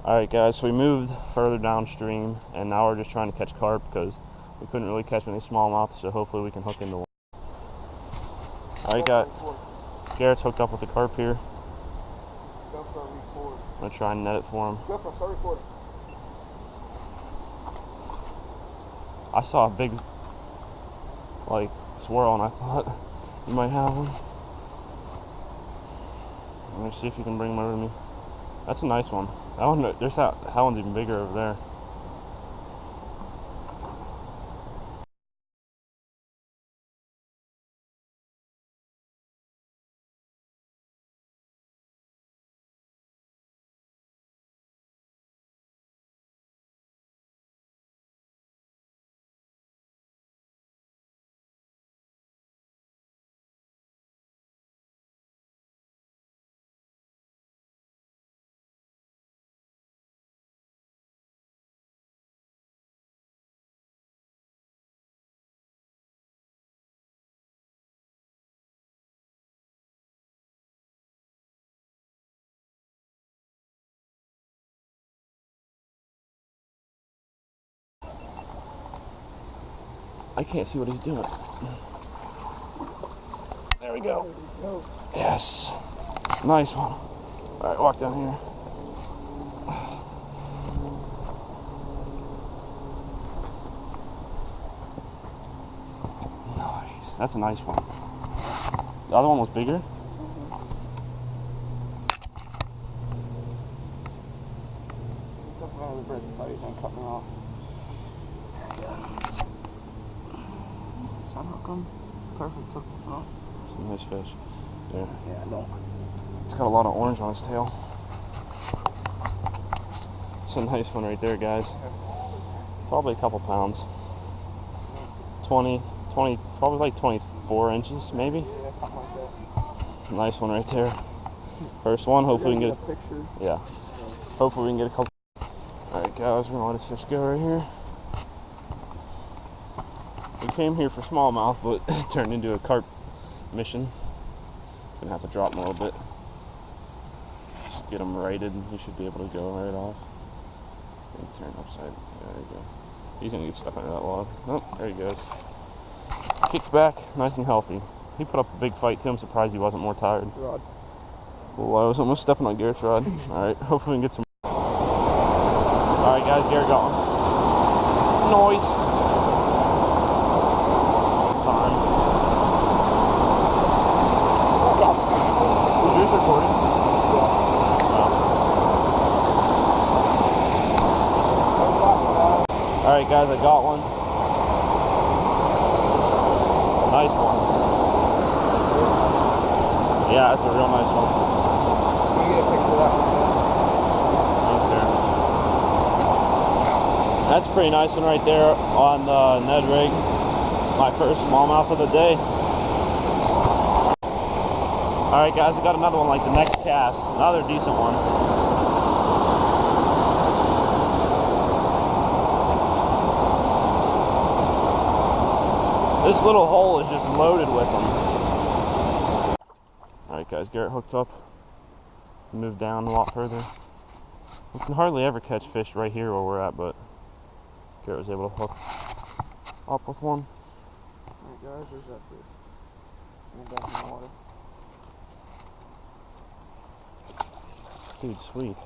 Alright guys, so we moved further downstream and now we're just trying to catch carp because we couldn't really catch any smallmouth, so hopefully we can hook into one. Alright, Garrett's hooked up with the carp here. Go for a record. I'm going to try and net it for him. Go for a start recording. I saw a big swirl and I thought you might have one. Let me see if you can bring him over to me. That's a nice one. That one's even bigger over there. I can't see what he's doing. There we go. Yes. Nice one. Alright, walk down here. Nice. That's a nice one. The other one was bigger? Cut me off. Sunhook him. Perfect hook. Oh. It's a nice fish. Yeah. Yeah, no. It's got a lot of orange on its tail. It's a nice one right there, guys. Probably a couple pounds. 20, probably like 24 inches, maybe. Yeah, something like that. Nice one right there. First one. Hopefully we can get a picture. Yeah. Hopefully we can get a couple. Alright guys, we're gonna let this fish go right here. We came here for smallmouth, but it turned into a carp mission. Gonna have to drop him a little bit. Just get him righted and he should be able to go right off. And turn upside. There you go. He's gonna get stuck under that log. Oh, there he goes. Kicked back, nice and healthy. He put up a big fight too. I'm surprised he wasn't more tired. Rod. Well, I was almost stepping on Garrett's rod. Alright, hopefully we can get some. Alright guys, Garrett got one. Noise. Fine. Was yours recording? Yeah. Alright guys, I got one. Nice one. Yeah, that's a real nice one. Can you get a picture of that one? That's a pretty nice one right there on the Ned rig. My first smallmouth of the day. Alright guys, I got another one like the next cast. Another decent one. This little hole is just loaded with them. Alright guys, Garrett hooked up. Moved down a lot further. We can hardly ever catch fish right here where we're at, but Garrett was able to hook up with one. Alright guys, there's that fish. And back in the water. Dude, sweet.